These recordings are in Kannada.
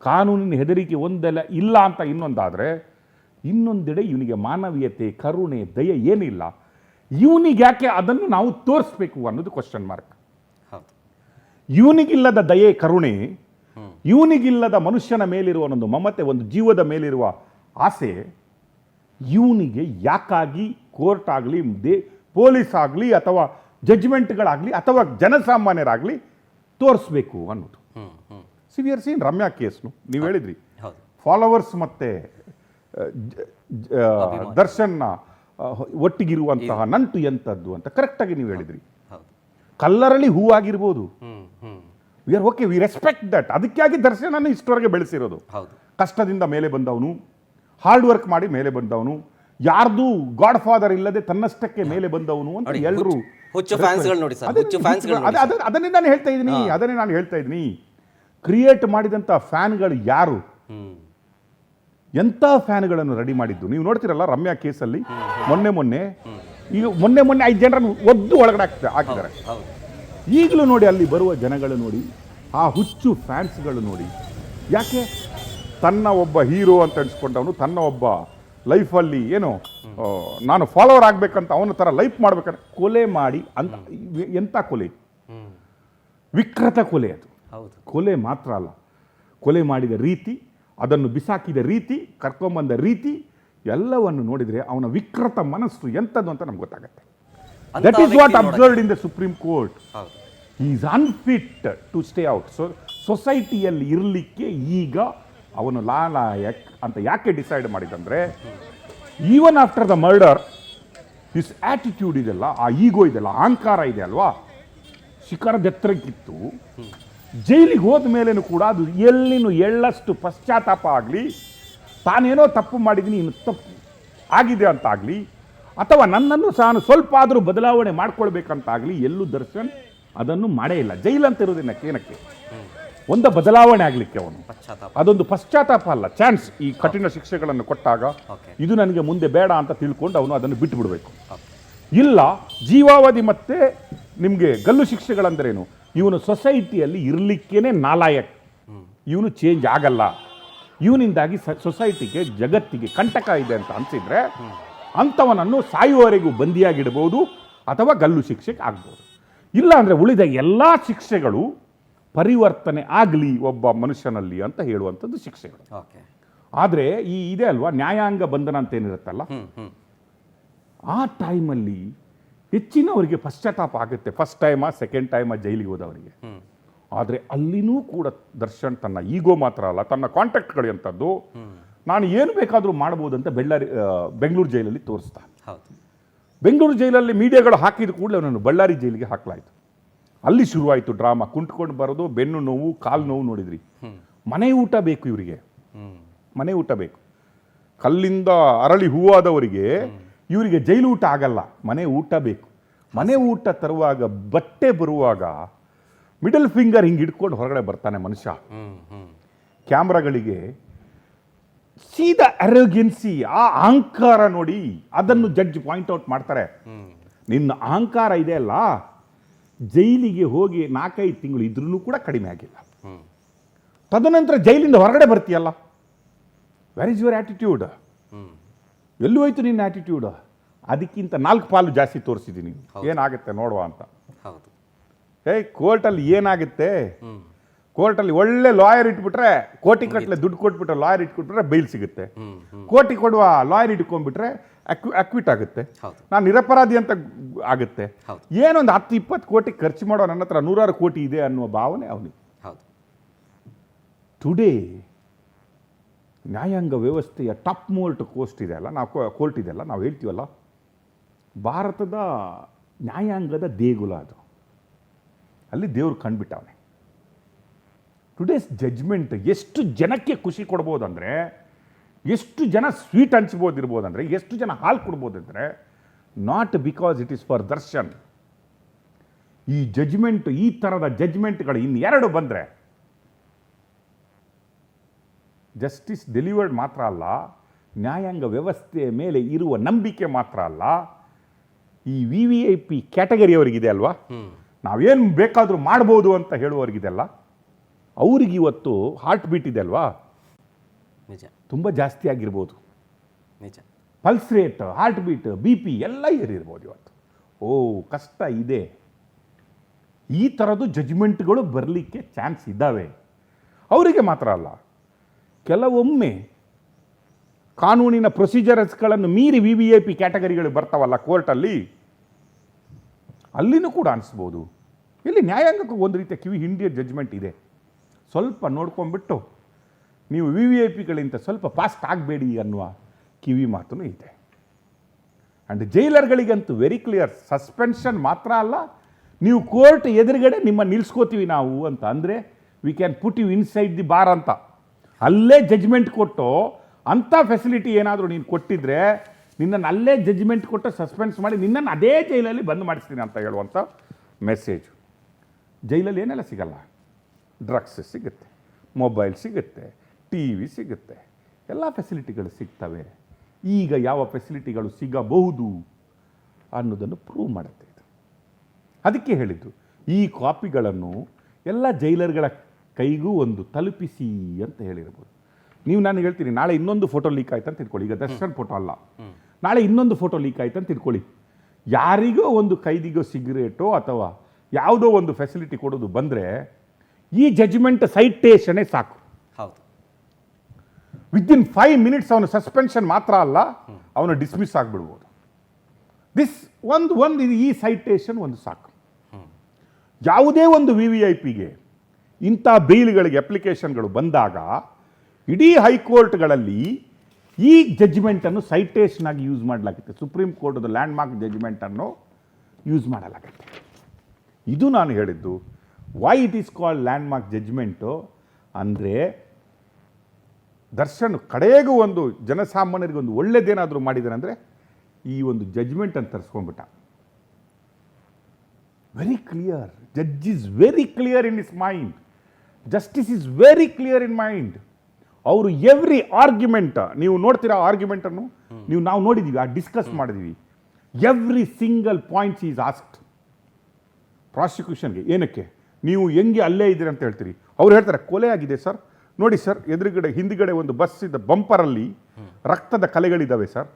ಕಾನೂನಿನ ಹೆದರಿಕೆ ಒಂದೆಲ್ಲ ಇಲ್ಲ ಅಂತ ಇನ್ನೊಂದಾದರೆ, ಇನ್ನೊಂದೆಡೆ ಇವನಿಗೆ ಮಾನವೀಯತೆ, ಕರುಣೆ, ದಯೆ ಏನಿಲ್ಲ. ಇವನಿಗೆ ಯಾಕೆ ಅದನ್ನು ನಾವು ತೋರಿಸ್ಬೇಕು ಅನ್ನೋದು ಕ್ವಶನ್ ಮಾರ್ಕ್. ಇವನಿಗಿಲ್ಲದ ದಯೆ, ಕರುಣೆ, ಇವನಿಗಿಲ್ಲದ ಮನುಷ್ಯನ ಮೇಲಿರುವ ಒಂದು ಮಮತೆ, ಒಂದು ಜೀವದ ಮೇಲಿರುವ ಆಸೆ ಇವನಿಗೆ ಯಾಕಾಗಿ ಕೋರ್ಟ್ ಆಗಲಿ, ಪೊಲೀಸ್ ಆಗಲಿ, ಅಥವಾ ಜಡ್ಜ್ಮೆಂಟ್ಗಳಾಗಲಿ, ಅಥವಾ ಜನಸಾಮಾನ್ಯರಾಗಲಿ ತೋರಿಸ್ಬೇಕು ಅನ್ನೋದು. ಸಿವಿಯರ್ ಸೀನ್ ರಮ್ಯಾ ಕೇಸ್ನು ನೀವು ಹೇಳಿದ್ರಿ, ಫಾಲೋವರ್ಸ್ ಮತ್ತೆ ದರ್ಶನ್ನ ಒಟ್ಟಿಗಿರುವಂತಹ ನಂಟು ಎಂಥದ್ದು ಅಂತ ಕರೆಕ್ಟಾಗಿ ನೀವು ಹೇಳಿದ್ರಿ. ಕಲ್ಲರಳಿ ಹೂವಾಗಿರ್ಬೋದು, we are okay, we respect that. ಅದಕ್ಕಾಗಿ ದರ್ಶನನ್ನು ಇಷ್ಟವರೆಗೆ ಬೆಳೆಸಿರೋದು. ಕಷ್ಟದಿಂದ ಮೇಲೆ ಬಂದವನು, ಹಾರ್ಡ್ ವರ್ಕ್ ಮಾಡಿ ಮೇಲೆ ಬಂದವನು, ಯಾರ್ದು ಗಾಡ್ ಫಾದರ್ ಇಲ್ಲದೆ ತನ್ನಷ್ಟಕ್ಕೆ ಮೇಲೆ ಬಂದವನು ಅಂತ ಎಲ್ಲರೂ. ಅದನ್ನೇ ನಾನು ಹೇಳ್ತಾ ಇದ್ದೀನಿ, ಕ್ರಿಯೇಟ್ ಮಾಡಿದಂಥ ಫ್ಯಾನ್ಗಳು ಯಾರು, ಎಂಥ ಫ್ಯಾನ್ಗಳನ್ನು ರೆಡಿ ಮಾಡಿದ್ದು ನೀವು ನೋಡ್ತಿರಲ್ಲ. ರಮ್ಯಾ ಕೇಸಲ್ಲಿ ಮೊನ್ನೆ ಈಗ ಮೊನ್ನೆ 5 ಜನರನ್ನು ಒದ್ದು ಒಳಗಡೆ ಹಾಕಿದ್ದಾರೆ. ಈಗಲೂ ನೋಡಿ ಅಲ್ಲಿ ಬರುವ ಜನಗಳು ನೋಡಿ, ಆ ಹುಚ್ಚು ಫ್ಯಾನ್ಸ್ಗಳು ನೋಡಿ. ಯಾಕೆ? ತನ್ನ ಒಬ್ಬ ಹೀರೋ ಅಂತ ಅನ್ಸ್ಕೊಂಡವನು, ತನ್ನ ಒಬ್ಬ ಲೈಫಲ್ಲಿ ಏನೋ ನಾನು ಫಾಲೋವರ್ ಆಗಬೇಕಂತ ಅವನ ಥರ ಲೈಫ್ ಮಾಡ್ಬೇಕಂತ ಕೊಲೆ ಮಾಡಿ ಅಂತ. ಎಂಥ ಕೊಲೆ? ವಿಕೃತ ಕೊಲೆ ಅದು. ಕೊಲೆ ಮಾತ್ರ ಅಲ್ಲ, ಕೊಲೆ ಮಾಡಿದ ರೀತಿ, ಅದನ್ನು ಬಿಸಾಕಿದ ರೀತಿ, ಕರ್ಕೊಂಬಂದ ರೀತಿ ಎಲ್ಲವನ್ನು ನೋಡಿದರೆ ಅವನ ವಿಕೃತ ಮನಸ್ಸು ಎಂಥದ್ದು ಅಂತ ನಮ್ಗೆ ಗೊತ್ತಾಗುತ್ತೆ. That is what observed in the Supreme Court. He is unfit to stay out. ಸೊಸೈಟಿಯಲ್ಲಿ ಇರಲಿಕ್ಕೆ ಈಗ ಅವನು ಲಾಲಾಯಕ್ ಅಂತ ಯಾಕೆ ಡಿಸೈಡ್ ಮಾಡಿದಂದರೆ, even after the murder his attitude ಇದೆಲ್ಲ, ಆ ಈಗೋ ಇದೆಲ್ಲ, ಅಹಂಕಾರ ಇದೆ ಅಲ್ವಾ, ಶಿಖರದೆತ್ತರಕ್ಕಿತ್ತು. ಜೈಲಿಗೆ ಹೋದ ಮೇಲೇನು ಕೂಡ ಅದು ಎಲ್ಲಿನೂ ಎಳ್ಳಷ್ಟು ಪಶ್ಚಾತ್ತಾಪ ಆಗಲಿ, ತಾನೇನೋ ತಪ್ಪು ಮಾಡಿದ್ದೀನಿ, ಇನ್ನು ತಪ್ಪು ಆಗಿದೆ ಅಂತಾಗಲಿ, ಅಥವಾ ನನ್ನನ್ನು ನಾನು ಸ್ವಲ್ಪ ಆದರೂ ಬದಲಾವಣೆ ಮಾಡ್ಕೊಳ್ಬೇಕಂತಾಗಲಿ ಎಲ್ಲೂ ದರ್ಶನ್ ಅದನ್ನು ಮಾಡೇ ಇಲ್ಲ. ಜೈಲಂತ ಇರೋದೇನಕ್ಕೆ ಒಂದು ಬದಲಾವಣೆ ಆಗಲಿಕ್ಕೆ ಅವನು ಅದೊಂದು ಪಶ್ಚಾತ್ತಾಪ ಅಲ್ಲ, ಚಾನ್ಸ್. ಈ ಕಠಿಣ ಶಿಕ್ಷೆಗಳನ್ನು ಕೊಟ್ಟಾಗ ಇದು ನನಗೆ ಮುಂದೆ ಬೇಡ ಅಂತ ತಿಳ್ಕೊಂಡು ಅವನು ಅದನ್ನು ಬಿಟ್ಟು ಬಿಡಬೇಕು. ಇಲ್ಲ ಜೀವಾವಧಿ ಮತ್ತೆ ನಿಮಗೆ ಗಲ್ಲು ಶಿಕ್ಷೆಗಳಂದ್ರೇನು, ಇವನು ಸೊಸೈಟಿಯಲ್ಲಿ ಇರಲಿಕ್ಕೇನೆ ನಾಲಾಯಕ್, ಇವನು ಚೇಂಜ್ ಆಗಲ್ಲ, ಇವನಿಂದಾಗಿ ಸೊಸೈಟಿಗೆ, ಜಗತ್ತಿಗೆ ಕಂಟಕ ಇದೆ ಅಂತ ಅನಿಸಿದ್ರೆ ಅಂಥವನನ್ನು ಸಾಯುವವರೆಗೂ ಬಂದಿಯಾಗಿಡ್ಬೋದು ಅಥವಾ ಗಲ್ಲು ಶಿಕ್ಷೆಗೆ ಆಗ್ಬೋದು. ಇಲ್ಲ ಅಂದರೆ ಉಳಿದ ಎಲ್ಲ ಶಿಕ್ಷೆಗಳು ಪರಿವರ್ತನೆ ಆಗಲಿ ಒಬ್ಬ ಮನುಷ್ಯನಲ್ಲಿ ಅಂತ ಹೇಳುವಂಥದ್ದು ಶಿಕ್ಷೆಗಳು. ಆದರೆ ಈ ಇದೆ ಅಲ್ವಾ ನ್ಯಾಯಾಂಗ ಬಂಧನ ಅಂತ ಏನಿರುತ್ತಲ್ಲ, ಆ ಟೈಮಲ್ಲಿ ಹೆಚ್ಚಿನವರಿಗೆ ಪಶ್ಚಾತ್ತಾಪ ಆಗುತ್ತೆ. ಫಸ್ಟ್ ಟೈಮಾ ಸೆಕೆಂಡ್ ಟೈಮಾ ಜೈಲಿಗೆ ಹೋದವರಿಗೆ. ಆದರೆ ಅಲ್ಲಿನೂ ಕೂಡ ದರ್ಶನ್ ತನ್ನ ಈಗೋ ಮಾತ್ರ ಅಲ್ಲ, ತನ್ನ ಕಾಂಟ್ಯಾಕ್ಟ್ಗಳು ಎಂಥದ್ದು, ನಾನು ಏನು ಬೇಕಾದರೂ ಮಾಡ್ಬೋದಂತ ಬೆಂಗಳೂರು ಜೈಲಲ್ಲಿ ತೋರಿಸ್ತಾ. ಬೆಂಗಳೂರು ಜೈಲಲ್ಲಿ ಮೀಡಿಯಾಗಳು ಹಾಕಿದ ಕೂಡಲೇ ಅವನನ್ನು ಬಳ್ಳಾರಿ ಜೈಲಿಗೆ ಹಾಕಲಾಯಿತು. ಅಲ್ಲಿ ಶುರುವಾಯಿತು ಡ್ರಾಮಾ. ಕುಂಟ್ಕೊಂಡು ಬರೋದು, ಬೆನ್ನು ನೋವು, ಕಾಲು ನೋವು ನೋಡಿದ್ರಿ. ಮನೆ ಊಟ ಬೇಕು ಇವರಿಗೆ, ಮನೆ ಊಟ ಬೇಕು. ಕಲ್ಲಿಂದ ಅರಳಿ ಹೂವಾದವರಿಗೆ ಇವರಿಗೆ ಜೈಲು ಊಟ ಆಗಲ್ಲ, ಮನೆ ಊಟ ಬೇಕು. ಮನೆ ಊಟ ತರುವಾಗ, ಬಟ್ಟೆ ಬರುವಾಗ ಮಿಡಲ್ ಫಿಂಗರ್ ಹಿಂಗೆ ಹಿಡ್ಕೊಂಡು ಹೊರಗಡೆ ಬರ್ತಾನೆ ಮನುಷ್ಯ. ಕ್ಯಾಮ್ರಾಗಳಿಗೆ ಸೀದಾ ಅರೋಗೆನ್ಸಿ, ಆ ಅಹಂಕಾರ ನೋಡಿ ಅದನ್ನು ಜಡ್ಜ್ ಪಾಯಿಂಟ್ ಔಟ್ ಮಾಡ್ತಾರೆ. ನಿನ್ನ ಅಹಂಕಾರ ಇದೆ ಅಲ್ಲ, ಜೈಲಿಗೆ ಹೋಗಿ 4-5 ತಿಂಗಳು ಇದ್ರೂ ಕೂಡ ಕಡಿಮೆ ಆಗಿಲ್ಲ. ತದನಂತರ ಜೈಲಿಂದ ಹೊರಗಡೆ ಬರ್ತೀಯಲ್ಲ, ವೆರ್ ಇಸ್ ಯುವರ್ ಆಟಿಟ್ಯೂಡ್? ಎಲ್ಲೂ ಹೋಯ್ತು ನಿನ್ನ ಆಟಿಟ್ಯೂಡ್? ಅದಕ್ಕಿಂತ 4 ಪಾಲು ಜಾಸ್ತಿ ತೋರಿಸಿದ್ದೀನಿ, ಏನಾಗುತ್ತೆ ನೋಡುವ ಅಂತ. ಕೋರ್ಟಲ್ಲಿ ಏನಾಗುತ್ತೆ, ಕೋರ್ಟಲ್ಲಿ ಒಳ್ಳೆ ಲಾಯರ್ ಇಟ್ಬಿಟ್ರೆ, ಕೋಟಿ ಕಟ್ಟಲೆ ದುಡ್ಡು ಕೊಟ್ಬಿಟ್ರೆ ಲಾಯರ್ ಇಟ್ಕೊಟ್ಬಿಟ್ರೆ ಬೈಲ್ ಸಿಗುತ್ತೆ. ಕೋಟಿ ಕೊಡುವ ಲಾಯರ್ ಇಟ್ಕೊಂಡ್ಬಿಟ್ರೆ ಅಕ್ವಿಟ್ ಆಗುತ್ತೆ, ನಾನು ನಿರಪರಾಧಿ ಅಂತ ಆಗುತ್ತೆ. ಏನೊಂದು 10-20 ಕೋಟಿ ಖರ್ಚು ಮಾಡೋ ನನ್ನ ಹತ್ರ 100 ಕೋಟಿ ಇದೆ ಅನ್ನುವ ಭಾವನೆ ಅವನಿಗೆ. ಟುಡೇ ನ್ಯಾಯಾಂಗ ವ್ಯವಸ್ಥೆಯ ಟಾಪ್ ಮೋಸ್ಟ್ ಕೋಸ್ಟ್ ಇದೆ ಅಲ್ಲ, ಕೋರ್ಟ್ ಇದೆಯಲ್ಲ, ನಾವು ಹೇಳ್ತೀವಲ್ಲ, ಭಾರತದ ನ್ಯಾಯಾಂಗದ ದೇಗುಲ ಅದು. ಅಲ್ಲಿ ದೇವರು ಕಂಡುಬಿಟ್ಟವನೆ. ಟುಡೇಸ್ ಜಡ್ಜ್ಮೆಂಟ್ ಎಷ್ಟು ಜನಕ್ಕೆ ಖುಷಿ ಕೊಡ್ಬೋದಂದರೆ, ಎಷ್ಟು ಜನ ಸ್ವೀಟ್ ಹಂಚ್ಬೋದಿರ್ಬೋದಂದರೆ, ಎಷ್ಟು ಜನ ಹಾಲು ಕೊಡ್ಬೋದಂದರೆ, not because it is for Darshan. ಈ ಜಡ್ಜ್ಮೆಂಟ್, ಈ ಥರದ ಜಡ್ಜ್ಮೆಂಟ್ಗಳು ಇನ್ನೆರಡು ಬಂದರೆ ಜಸ್ಟಿಸ್ ಡೆಲಿವರ್ಡ್ ಮಾತ್ರ ಅಲ್ಲ, ನ್ಯಾಯಾಂಗ ವ್ಯವಸ್ಥೆಯ ಮೇಲೆ ಇರುವ ನಂಬಿಕೆ ಮಾತ್ರ ಅಲ್ಲ, ಈ VVIP ಕ್ಯಾಟಗರಿಯವರಿಗಿದೆ ಅಲ್ವಾ, ನಾವೇನು ಬೇಕಾದರೂ ಮಾಡ್ಬೋದು ಅಂತ ಹೇಳುವವರಿಗಿದೆಲ್ಲ, ಅವ್ರಿಗೆ ಇವತ್ತು ಹಾರ್ಟ್ ಬೀಟ್ ಇದೆ ಅಲ್ವಾ, ನಿಜ ತುಂಬ ಜಾಸ್ತಿ ಆಗಿರ್ಬೋದು. ನಿಜ. Pulse rate, heart beat, BP ಎಲ್ಲ ಏರಿರ್ಬೋದು ಇವತ್ತು. ಓ ಕಷ್ಟ ಇದೆ. ಈ ಥರದ್ದು ಜಜ್ಮೆಂಟ್ಗಳು ಬರಲಿಕ್ಕೆ ಚಾನ್ಸ್ ಇದ್ದಾವೆ. ಅವರಿಗೆ ಮಾತ್ರ ಅಲ್ಲ, ಕೆಲವೊಮ್ಮೆ ಕಾನೂನಿನ ಪ್ರೊಸೀಜರ್ಸ್ಗಳನ್ನು ಮೀರಿ VVIP ಕ್ಯಾಟಗರಿಗಳು ಬರ್ತಾವಲ್ಲ ಕೋರ್ಟಲ್ಲಿ, ಅಲ್ಲಿನೂ ಕೂಡ ಅನಿಸ್ಬೋದು. ಇಲ್ಲಿ ನ್ಯಾಯಾಂಗಕ್ಕೂ ಒಂದು ರೀತಿಯ ಕಿವಿ ಹಿಂಡಿಯ ಜಜ್ಮೆಂಟ್ ಇದೆ. ಸ್ವಲ್ಪ ನೋಡ್ಕೊಂಡ್ಬಿಟ್ಟು ನೀವು VVIPಗಳಿಂದ ಸ್ವಲ್ಪ ಫಾಸ್ಟ್ ಆಗಬೇಡಿ ಅನ್ನುವ ಕಿವಿ ಮಾತೂ ಇದೆ. ಆ್ಯಂಡ್ ಜೈಲರ್ಗಳಿಗಂತೂ ವೆರಿ ಕ್ಲಿಯರ್, ಸಸ್ಪೆನ್ಷನ್ ಮಾತ್ರ ಅಲ್ಲ, ನೀವು ಕೋರ್ಟ್ ಎದುರುಗಡೆ ನಿಮ್ಮ ನಿಲ್ಲಿಸ್ಕೋತೀವಿ ನಾವು ಅಂತ ಅಂದರೆ we can put you inside the bar ಅಂತ, ಅಲ್ಲೇ ಜಜ್ಮೆಂಟ್ ಕೊಟ್ಟು ಅಂಥ ಫೆಸಿಲಿಟಿ ಏನಾದರೂ ನೀನು ಕೊಟ್ಟಿದ್ರೆ ನಿನ್ನನ್ನು ಅಲ್ಲೇ ಜಜ್ಮೆಂಟ್ ಕೊಟ್ಟು ಸಸ್ಪೆನ್ಸ್ ಮಾಡಿ ನಿನ್ನನ್ನು ಅದೇ ಜೈಲಲ್ಲಿ ಬಂದ್ ಮಾಡಿಸ್ತೀನಿ ಅಂತ ಹೇಳುವಂಥ ಮೆಸೇಜು. ಜೈಲಲ್ಲಿ ಏನೆಲ್ಲ ಸಿಗಲ್ಲ, ಡ್ರಗ್ಸ್ ಸಿಗುತ್ತೆ, ಮೊಬೈಲ್ ಸಿಗುತ್ತೆ, TV ಸಿಗುತ್ತೆ, ಎಲ್ಲ ಫೆಸಿಲಿಟಿಗಳು ಸಿಗ್ತವೆ. ಈಗ ಯಾವ ಫೆಸಿಲಿಟಿಗಳು ಸಿಗಬಹುದು ಅನ್ನೋದನ್ನು ಪ್ರೂವ್ ಮಾಡುತ್ತೆ ಇದು. ಅದಕ್ಕೆ ಹೇಳಿದ್ದು ಈ ಕಾಪಿಗಳನ್ನು ಎಲ್ಲ ಜೈಲರ್ಗಳ ಕೈಗೂ ಒಂದು ತಲುಪಿಸಿ ಅಂತ ಹೇಳಿರ್ಬೋದು. ನೀವು ನಾನು ಹೇಳ್ತೀನಿ, ನಾಳೆ ಇನ್ನೊಂದು ಫೋಟೋ ಲೀಕ್ ಆಯ್ತು ಅಂತ ತಿಳ್ಕೊಳ್ಳಿ, ಈಗ ದರ್ಶನ್ ಫೋಟೋ ಅಲ್ಲ, ನಾಳೆ ಇನ್ನೊಂದು ಫೋಟೋ ಲೀಕ್ ಆಯ್ತು ಅಂತ ತಿಳ್ಕೊಳ್ಳಿ, ಯಾರಿಗೋ ಒಂದು ಕೈದಿಗೋ ಸಿಗರೇಟೋ ಅಥವಾ ಯಾವುದೋ ಒಂದು ಫೆಸಿಲಿಟಿ ಕೊಡೋದು ಬಂದರೆ ಈ ಜಜ್ಮೆಂಟ್ ಸೈಟೇಷನೇ ಸಾಕು. ಹೌದು. ವಿದಿನ್ 5 minutes ಅವನು ಸಸ್ಪೆನ್ಷನ್ ಮಾತ್ರ ಅಲ್ಲ, ಅವನು ಡಿಸ್ಮಿಸ್ ಆಗಿಬಿಡ್ಬೋದು. ಈ ಸೈಟೇಷನ್ ಒಂದು ಸಾಕು. ಯಾವುದೇ ಒಂದು VVIPಗೆ ಇಂಥ ಬೇಲ್ಗಳಿಗೆ ಅಪ್ಲಿಕೇಶನ್ಗಳು ಬಂದಾಗ ಇಡೀ ಹೈಕೋರ್ಟ್ಗಳಲ್ಲಿ ಈ ಜಡ್ಜ್ಮೆಂಟನ್ನು ಸೈಟೇಷನ್ ಆಗಿ ಯೂಸ್ ಮಾಡಲಾಗುತ್ತೆ. ಸುಪ್ರೀಂ ಕೋರ್ಟದ ಲ್ಯಾಂಡ್ಮಾರ್ಕ್ ಜಡ್ಜ್ಮೆಂಟನ್ನು ಯೂಸ್ ಮಾಡಲಾಗುತ್ತೆ. ಇದು ನಾನು ಹೇಳಿದ್ದು. Why it is called landmark judgement ಅಂದರೆ ದರ್ಶನ್ ಕಡೆಗೂ ಒಂದು ಜನಸಾಮಾನ್ಯರಿಗೆ ಒಂದು ಒಳ್ಳೆಯದೇನಾದರೂ ಮಾಡಿದ್ದಾರೆ ಅಂದರೆ ಈ ಒಂದು ಜಡ್ಜ್ಮೆಂಟನ್ನು ತರಿಸ್ಕೊಂಡ್ಬಿಟ್ಟ. Very clear, judge is very clear in his mind, justice is very clear in mind. ಅವರು ಎವ್ರಿ ಆರ್ಗ್ಯುಮೆಂಟ್ ನೀವು ನೋಡ್ತೀರಾ, ಆರ್ಗ್ಯುಮೆಂಟನ್ನು ನಾವು ನೋಡಿದ್ದೀವಿ, ಡಿಸ್ಕಸ್ ಮಾಡಿದ್ದೀವಿ. Every single points is asked ಪ್ರಾಸಿಕ್ಯೂಷನ್ಗೆ. ಏನಕ್ಕೆ ನೀವು ಹೆಂಗೆ ಅಲ್ಲೇ ಇದ್ದೀರಿ ಅಂತ ಹೇಳ್ತೀರಿ. ಅವ್ರು ಹೇಳ್ತಾರೆ ಕೊಲೆ ಆಗಿದೆ ಸರ್, ನೋಡಿ ಸರ್ ಎದುರುಗಡೆ ಹಿಂದುಗಡೆ ಒಂದು ಬಸ್ ಇದ್ದ ಬಂಪರಲ್ಲಿ ರಕ್ತದ ಕಲೆಗಳಿದ್ದಾವೆ ಸರ್,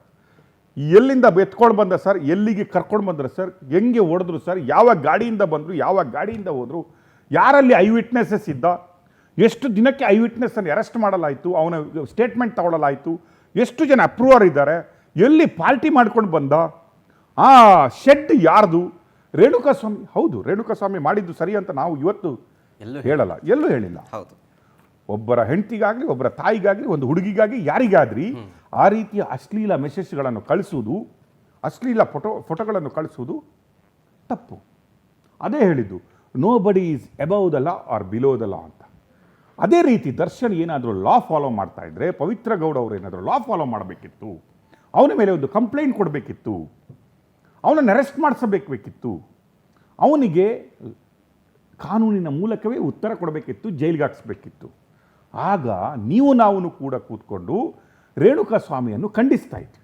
ಎಲ್ಲಿಂದ ಎತ್ಕೊಂಡು ಬಂದ ಸರ್, ಎಲ್ಲಿಗೆ ಕರ್ಕೊಂಡು ಬಂದ್ರೆ ಸರ್, ಹೆಂಗೆ ಹೊಡೆದ್ರು ಸರ್, ಯಾವ ಗಾಡಿಯಿಂದ ಬಂದರು, ಯಾವ ಗಾಡಿಯಿಂದ ಹೋದರು, ಯಾರಲ್ಲಿ ಐ ವಿಟ್ನೆಸಸ್ ಇದ್ದ, ಎಷ್ಟು ದಿನಕ್ಕೆ ಐ ವಿಟ್ನೆಸ್ಸನ್ನು ಅರೆಸ್ಟ್ ಮಾಡಲಾಯಿತು, ಅವನ ಸ್ಟೇಟ್ಮೆಂಟ್ ತಗೊಳ್ಳಲಾಯಿತು, ಎಷ್ಟು ಜನ ಅಪ್ರೂವರ್ ಇದ್ದಾರೆ, ಎಲ್ಲಿ ಪಾರ್ಟಿ ಮಾಡ್ಕೊಂಡು ಬಂದ, ಆ ಶೆಡ್ ಯಾರ್ದು, ರೇಣುಕಾಸ್ವಾಮಿ. ಹೌದು, ರೇಣುಕಾಸ್ವಾಮಿ ಮಾಡಿದ್ದು ಸರಿ ಅಂತ ನಾವು ಇವತ್ತು ಹೇಳಲ್ಲ, ಎಲ್ಲೂ ಹೇಳಿಲ್ಲ. ಹೌದು, ಒಬ್ಬರ ಹೆಂಡತಿಗಾಗಲಿ, ಒಬ್ಬರ ತಾಯಿಗಾಗಲಿ, ಒಂದು ಹುಡುಗಿಗಾಗಿ ಯಾರಿಗಾದ್ರಿ ಆ ರೀತಿಯ ಅಶ್ಲೀಲ ಮೆಸೇಜ್ಗಳನ್ನು ಕಳಿಸುವುದು, ಅಶ್ಲೀಲ ಫೋಟೋಗಳನ್ನು ಕಳಿಸುವುದು ತಪ್ಪು. ಅದೇ ಹೇಳಿದ್ದು, nobody is above the law or below the law ಅಂತ. ಅದೇ ರೀತಿ ದರ್ಶನ್ ಏನಾದರೂ ಲಾ ಫಾಲೋ ಮಾಡ್ತಾ ಇದ್ರೆ, ಪವಿತ್ರ ಗೌಡ ಅವರು ಏನಾದರೂ ಲಾ ಫಾಲೋ ಮಾಡಬೇಕಿತ್ತು, ಅವನ ಮೇಲೆ ಒಂದು ಕಂಪ್ಲೇಂಟ್ ಕೊಡಬೇಕಿತ್ತು, ಅವನನ್ನು ಅರೆಸ್ಟ್ ಮಾಡಿಸಬೇಕಿತ್ತು, ಅವನಿಗೆ ಕಾನೂನಿನ ಮೂಲಕವೇ ಉತ್ತರ ಕೊಡಬೇಕಿತ್ತು, ಜೈಲಿಗೆ ಹಾಕಿಸ್ಬೇಕಿತ್ತು. ಆಗ ನಾವು ಕೂಡ ಕೂತ್ಕೊಂಡು ರೇಣುಕಾಸ್ವಾಮಿಯನ್ನು ಖಂಡಿಸ್ತಾ ಇದ್ವಿ.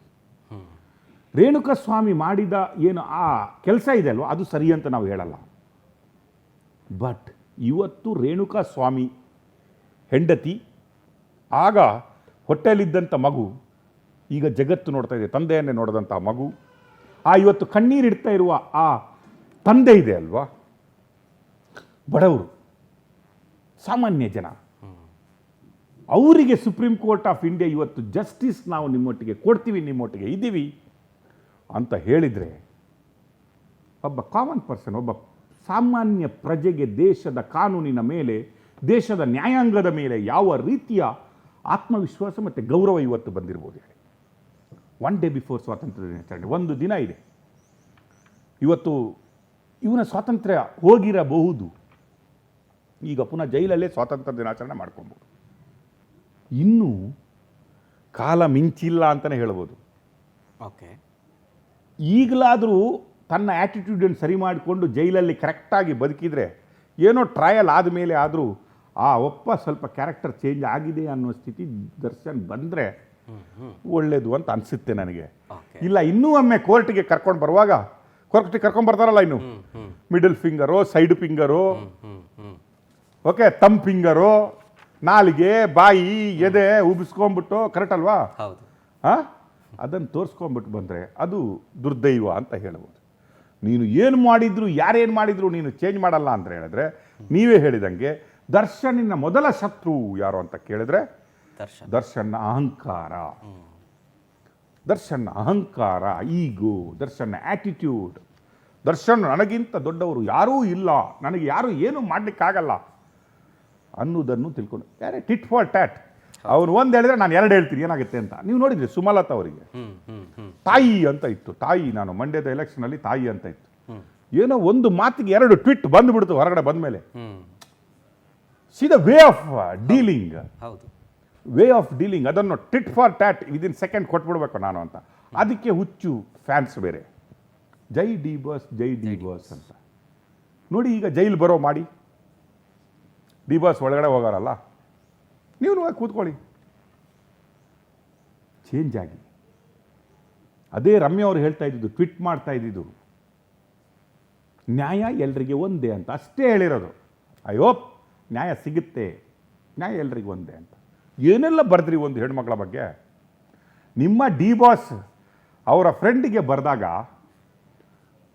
ರೇಣುಕಾಸ್ವಾಮಿ ಮಾಡಿದ ಏನು ಆ ಕೆಲಸ ಇದೆ ಅಲ್ವ, ಅದು ಸರಿ ಅಂತ ನಾವು ಹೇಳಲ್ಲ. ಬಟ್ ಇವತ್ತು ರೇಣುಕಾಸ್ವಾಮಿ ಹೆಂಡತಿ, ಆಗ ಹೊಟ್ಟೆಲಿದ್ದಂಥ ಮಗು, ಈಗ ಜಗತ್ತು ನೋಡ್ತಾ ಇದೆ, ತಂದೆಯನ್ನೇ ನೋಡಿದಂಥ ಮಗು, ಇವತ್ತು ಕಣ್ಣೀರಿಡ್ತಾ ಇರುವ ಆ ತಂದೆ ಇದೆ ಅಲ್ವಾ, ಬಡವರು, ಸಾಮಾನ್ಯ ಜನ, ಅವರಿಗೆ ಸುಪ್ರೀಂ ಕೋರ್ಟ್ ಆಫ್ ಇಂಡಿಯಾ ಇವತ್ತು ಜಸ್ಟಿಸ್ ನಾವು ನಿಮ್ಮೊಟ್ಟಿಗೆ ಕೊಡ್ತೀವಿ, ನಿಮ್ಮೊಟ್ಟಿಗೆ ಇದ್ದೀವಿ ಅಂತ ಹೇಳಿದರೆ, ಒಬ್ಬ ಕಾಮನ್ ಪರ್ಸನ್, ಒಬ್ಬ ಸಾಮಾನ್ಯ ಪ್ರಜೆಗೆ ದೇಶದ ಕಾನೂನಿನ ಮೇಲೆ, ದೇಶದ ನ್ಯಾಯಾಂಗದ ಮೇಲೆ ಯಾವ ರೀತಿಯ ಆತ್ಮವಿಶ್ವಾಸ ಮತ್ತು ಗೌರವ ಇವತ್ತು ಬಂದಿರ್ಬೋದು ಹೇಳಿ. 1 day ಬಿಫೋರ್ ಸ್ವಾತಂತ್ರ್ಯ ದಿನಾಚರಣೆ, ಒಂದು ದಿನ ಇದೆ, ಇವತ್ತು ಇವನ ಸ್ವಾತಂತ್ರ್ಯ ಹೋಗಿರಬಹುದು, ಈಗ ಪುನಃ ಜೈಲಲ್ಲೇ ಸ್ವಾತಂತ್ರ್ಯ ದಿನಾಚರಣೆ ಮಾಡ್ಕೊಬೋದು. ಇನ್ನೂ ಕಾಲ ಮಿಂಚಿಲ್ಲ ಅಂತಲೇ ಹೇಳ್ಬೋದು. ಓಕೆ, ಈಗಲಾದರೂ ತನ್ನ ಆ್ಯಟಿಟ್ಯೂಡನ್ನು ಸರಿ ಮಾಡಿಕೊಂಡು ಜೈಲಲ್ಲಿ ಕರೆಕ್ಟಾಗಿ ಬದುಕಿದರೆ, ಏನೋ ಟ್ರಯಲ್ ಆದಮೇಲೆ ಆದರೂ ಒಪ್ಪ ಸ್ವಲ್ಪ ಕ್ಯಾರೆಕ್ಟರ್ ಚೇಂಜ್ ಆಗಿದೆ ಅನ್ನೋ ಸ್ಥಿತಿ ದರ್ಶನ್ ಬಂದರೆ ಒಳ್ಳೆಯದು ಅಂತ ಅನಿಸುತ್ತೆ ನನಗೆ. ಇಲ್ಲ ಇನ್ನೂ ಒಮ್ಮೆ ಕೋರ್ಟಿಗೆ ಕರ್ಕೊಂಡು ಬರುವಾಗ, ಕೋರ್ಟಿಗೆ ಕರ್ಕೊಂಡು ಬರ್ತಾರಲ್ಲ, ಇನ್ನು ಮಿಡಲ್ ಫಿಂಗರೋ ಸೈಡ್ ಫಿಂಗರೋ ಓಕೆ ತಮ್ ಫಿಂಗರು, ನಾಲಿಗೆ, ಬಾಯಿ, ಎದೆ ಉಬಿಸ್ಕೊಂಡ್ಬಿಟ್ಟು, ಕರೆಕ್ಟ್ ಅಲ್ವಾ? ಹೌದು. ಅದನ್ನು ತೋರಿಸ್ಕೊಂಡ್ಬಿಟ್ಟು ಬಂದರೆ ಅದು ದುರ್ದೈವ ಅಂತ ಹೇಳ್ಬೋದು. ನೀನು ಏನು ಮಾಡಿದ್ರು, ಯಾರೇನು ಮಾಡಿದ್ರು ನೀನು ಚೇಂಜ್ ಮಾಡಲ್ಲ ಅಂತ ಹೇಳಿದ್ರೆ, ನೀವೇ ಹೇಳಿದಂಗೆ ದರ್ಶನಿನ ಮೊದಲ ಶತ್ರು ಯಾರು ಅಂತ ಕೇಳಿದ್ರೆ ದರ್ಶನ್ನ ಅಹಂಕಾರ. ದರ್ಶನ್ನ ಅಹಂಕಾರ, ಈಗೋ, ದರ್ಶನ್ನ ಆಟಿಟ್ಯೂಡ್. ದರ್ಶನ್ ನನಗಿಂತ ದೊಡ್ಡವರು ಯಾರೂ ಇಲ್ಲ, ನನಗೆ ಯಾರು ಏನು ಮಾಡಲಿಕ್ಕಾಗಲ್ಲ ಅನ್ನೋದನ್ನು ತಿಳ್ಕೊಂಡು, ಯಾರೇ ಟಿಟ್ ಫಾರ್ ಟ್ಯಾಟ್. ಅವನು ಒಂದು ಹೇಳಿದ್ರೆ ನಾನು ಎರಡು ಹೇಳ್ತೀನಿ ಏನಾಗುತ್ತೆ ಅಂತ. ನೀವು ನೋಡಿದ್ರಿ ಸುಮಲತಾ ಅವರಿಗೆ ತಾಯಿ ಅಂತ ಇತ್ತು. ತಾಯಿ, ನಾನು ಮಂಡ್ಯದ ಎಲೆಕ್ಷನಲ್ಲಿ ತಾಯಿ ಅಂತ ಇತ್ತು. ಏನೋ ಒಂದು ಮಾತಿಗೆ 2 ಟ್ವಿಟ್ ಬಂದುಬಿಡ್ತು ಹೊರಗಡೆ ಬಂದ ಮೇಲೆ. See the way of dealing, way of dealing. ಅದನ್ನು tit for tat within second ಕೊಟ್ಬಿಡ್ಬೇಕು ನಾನು ಅಂತ. ಅದಕ್ಕೆ ಹುಚ್ಚು ಫ್ಯಾನ್ಸ್ ಬೇರೆ. ಜೈ ಡಿ ಬಾಸ್, ಜೈ ಡಿ ಬಾಸ್ ಅಂತ. ನೋಡಿ ಈಗ ಜೈಲು ಬರೋ ಮಾಡಿ, ಡಿ ಬಾಸ್ ಒಳಗಡೆ ಹೋಗಾರಲ್ಲ, ನೀವು ಕೂತ್ಕೊಳ್ಳಿ, ಚೇಂಜ್ ಆಗಿ. ಅದೇ ರಮ್ಯಾ ಅವರು ಹೇಳ್ತಾ ಇದ್ದಿದ್ದು, ಟ್ವಿಟ್ ಮಾಡ್ತಾ ಇದ್ದಿದ್ದು, ನ್ಯಾಯ ಎಲ್ರಿಗೆ ಒಂದೇ ಅಂತ ಅಷ್ಟೇ ಹೇಳಿರೋದು. ಐ ಹೋಪ್ ನ್ಯಾಯ ಸಿಗುತ್ತೆ, ನ್ಯಾಯ ಎಲ್ರಿಗೆ ಒಂದೇ ಅಂತ. ಏನೆಲ್ಲ ಬರೆದ್ರಿ ಒಂದು ಹೆಣ್ಮಕ್ಳ ಬಗ್ಗೆ. ನಿಮ್ಮ ಡಿ ಬಾಸ್ ಅವರ ಫ್ರೆಂಡಿಗೆ ಬರೆದಾಗ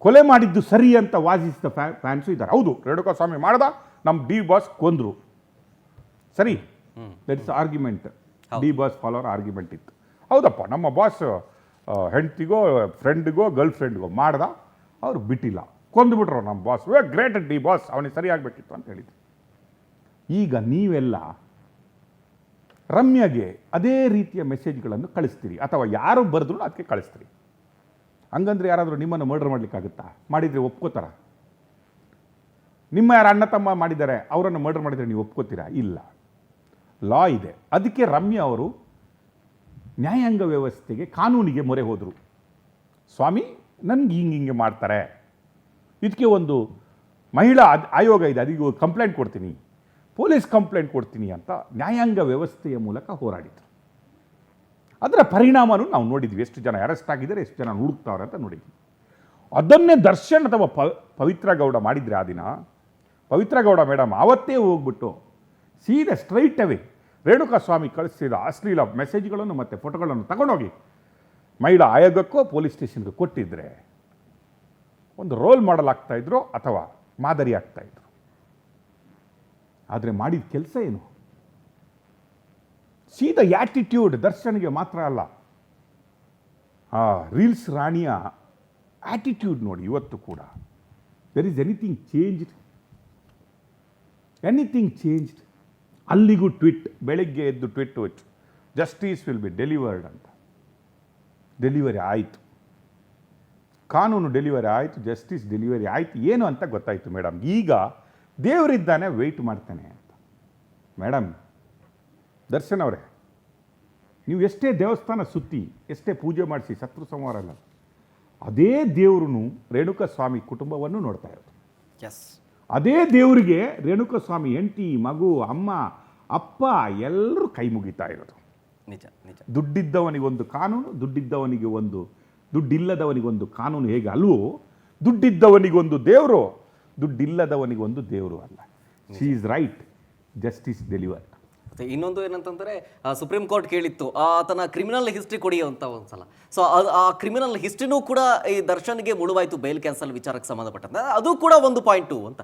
ಕೊಲೆ ಮಾಡಿದ್ದು ಸರಿ ಅಂತ ವಾದಿಸಿದ ಫ್ಯಾನ್ಸು ಇದ್ದಾರೆ. ಹೌದು, ರೇಣುಕಾಸ್ವಾಮಿ ಮಾಡ್ದ, ನಮ್ಮ ಡಿ ಬಾಸ್ ಕೊಂದ್ರು, ಸರಿ, that is argument. D boss follower argument ಇತ್ತು. ಹೌದಪ್ಪ, ನಮ್ಮ ಬಾಸ್ ಹೆಂಡ್ತಿಗೋ ಫ್ರೆಂಡ್ಗೋ ಗರ್ಲ್ ಫ್ರೆಂಡ್ಗೋ ಮಾಡ್ದ, ಅವ್ರು ಬಿಟ್ಟಿಲ್ಲ, ಕೊಂದುಬಿಟ್ರು ನಮ್ಮ ಬಾಸ್. ಗ್ರೇಟ್ ಡಿ ಬಾಸ್, ಅವನಿಗೆ ಸರಿಯಾಗಬೇಕಿತ್ತು ಅಂತ ಹೇಳಿದ್ರು. ಈಗ ನೀವೆಲ್ಲ ರಮ್ಯಾಗೆ ಅದೇ ರೀತಿಯ ಮೆಸೇಜ್ಗಳನ್ನು ಕಳಿಸ್ತೀರಿ, ಅಥವಾ ಯಾರು ಬರೆದ್ರು ಅದಕ್ಕೆ ಕಳಿಸ್ತೀರಿ. ಹಂಗಂದ್ರೆ ಯಾರಾದರೂ ನಿಮ್ಮನ್ನು ಮರ್ಡರ್ ಮಾಡಲಿಕ್ಕಾಗುತ್ತಾ? ಮಾಡಿದರೆ ಒಪ್ಕೋತಾರ? ನಿಮ್ಮ ಯಾರು ಅಣ್ಣ ತಮ್ಮ ಮಾಡಿದ್ದಾರೆ, ಅವರನ್ನು ಮರ್ಡರ್ ಮಾಡಿದರೆ ನೀವು ಒಪ್ಕೋತೀರಾ? ಇಲ್ಲ, ಲಾ ಇದೆ. ಅದಕ್ಕೆ ರಮ್ಯಾ ಅವರು ನ್ಯಾಯಾಂಗ ವ್ಯವಸ್ಥೆಗೆ, ಕಾನೂನಿಗೆ ಮೊರೆ ಹೋದರು. ಸ್ವಾಮಿ, ನನಗೆ ಹಿಂಗೆ ಮಾಡ್ತಾರೆ, ಇದಕ್ಕೆ ಒಂದು ಮಹಿಳಾ ಆಯೋಗ ಇದೆ, ಅದಕ್ಕೆ ಕಂಪ್ಲೇಂಟ್ ಕೊಡ್ತೀನಿ, ಪೊಲೀಸ್ ಕಂಪ್ಲೇಂಟ್ ಕೊಡ್ತೀನಿ ಅಂತ ನ್ಯಾಯಾಂಗ ವ್ಯವಸ್ಥೆಯ ಮೂಲಕ ಹೋರಾಡಿದರು. ಅದರ ಪರಿಣಾಮನೂ ನಾವು ನೋಡಿದ್ವಿ. ಎಷ್ಟು ಜನ ಅರೆಸ್ಟ್ ಆಗಿದ್ದಾರೆ, ಎಷ್ಟು ಜನ ಹುಡುಕ್ತಾವ್ರೆ ಅಂತ ನೋಡಿದ್ವಿ. ಅದನ್ನೇ ದರ್ಶನ್ ಅಥವಾ ಪವಿತ್ರ ಗೌಡ ಮಾಡಿದರೆ ಆ ದಿನ, ಪವಿತ್ರ ಗೌಡ ಮೇಡಮ್ ಆವತ್ತೇ ಹೋಗ್ಬಿಟ್ಟು ಸೀದಾ ಸ್ಟ್ರೈಟ್ ಅವೇ ರೇಣುಕಾಸ್ವಾಮಿ ಕಳಿಸಿದ ಅಶ್ಲೀಲ ಮೆಸೇಜ್ಗಳನ್ನು ಮತ್ತು ಫೋಟೋಗಳನ್ನು ತಗೊಂಡೋಗಿ ಮಹಿಳಾ ಆಯೋಗಕ್ಕೋ ಪೊಲೀಸ್ ಸ್ಟೇಷನ್ಗೆ ಕೊಟ್ಟಿದ್ದರೆ ಒಂದು ರೋಲ್ ಮಾಡಲ್ ಆಗ್ತಾಯಿದ್ರು ಅಥವಾ ಮಾದರಿ ಆಗ್ತಾಯಿದ್ರು. ಆದರೆ ಮಾಡಿದ ಕೆಲಸ ಏನು? ಸೀದಾ ಆ್ಯಟಿಟ್ಯೂಡ್. ದರ್ಶನ್ಗೆ ಮಾತ್ರ ಅಲ್ಲ, ಆ ರೀಲ್ಸ್ ರಾಣಿಯ ಆ್ಯಟಿಟ್ಯೂಡ್ ನೋಡಿ ಇವತ್ತು ಕೂಡ. There is anything changed? Anything changed? ಅಲ್ಲಿಗೂ ಟ್ವಿಟ್, ಬೆಳಗ್ಗೆ ಎದ್ದು ಟ್ವಿಟ್ ಇತ್ತು, ಜಸ್ಟಿಸ್ ವಿಲ್ ಬಿ ಡೆಲಿವರ್ಡ್ ಅಂತ. ಡೆಲಿವರಿ ಆಯಿತು, ಕಾನೂನು ಡೆಲಿವರಿ ಆಯಿತು, ಜಸ್ಟಿಸ್ ಡೆಲಿವರಿ ಆಯಿತು. ಏನು ಅಂತ ಗೊತ್ತಾಯಿತು ಮೇಡಮ್. ಈಗ ದೇವರಿದ್ದಾನೆ, ವೆಯ್ಟ್ ಮಾಡ್ತಾನೆ ಅಂತ. ಮೇಡಮ್, ದರ್ಶನ್ ಅವರೇ, ನೀವು ಎಷ್ಟೇ ದೇವಸ್ಥಾನ ಸುತ್ತಿ, ಎಷ್ಟೇ ಪೂಜೆ ಮಾಡಿಸಿ, ಶತ್ರು ಸಂಹಾರ ಅಲ್ಲ, ಅದೇ ದೇವರು ರೇಣುಕಾಸ್ವಾಮಿ ಕುಟುಂಬವನ್ನು ನೋಡ್ತಾ ಇರೋದು. ಅದೇ ದೇವರಿಗೆ ರೇಣುಕಾಸ್ವಾಮಿ ಹೆಂಡತಿ, ಮಗು, ಅಮ್ಮ, ಅಪ್ಪ ಎಲ್ಲರೂ ಕೈ ಮುಗಿತಾ ಇರೋದು. ನಿಜ ನಿಜ. ದುಡ್ಡಿದ್ದವನಿಗೊಂದು ಕಾನೂನು, ದುಡ್ಡಿಲ್ಲದವನಿಗೊಂದು ಕಾನೂನು ಹೇಗೆ ಅಲ್ವೋ, ದುಡ್ಡಿದ್ದವನಿಗೊಂದು ದೇವರು, ದುಡ್ಡಿಲ್ಲದವನಿಗೊಂದು ದೇವರು ಅಲ್ಲ. She is right, justice deliver. ಇನ್ನೊಂದು ಏನಂತಂದರೆ, ಸುಪ್ರೀಂ ಕೋರ್ಟ್ ಕೇಳಿತ್ತು ಆತನ ಕ್ರಿಮಿನಲ್ ಹಿಸ್ಟ್ರಿ ಕೊಡಿ ಅಂತ ಒಂದ್ಸಲ. ಸೊ ಆ ಕ್ರಿಮಿನಲ್ ಹಿಸ್ಟ್ರಿನೂ ಕೂಡ ಈ ದರ್ಶನ್ಗೆ ಮುಳುವಾಯಿತು, ಬೇಲ್ ಕ್ಯಾನ್ಸಲ್ ವಿಚಾರಕ್ಕೆ ಸಂಬಂಧಪಟ್ಟಂತೆ. ಅದು ಕೂಡ ಒಂದು ಪಾಯಿಂಟು ಅಂತ.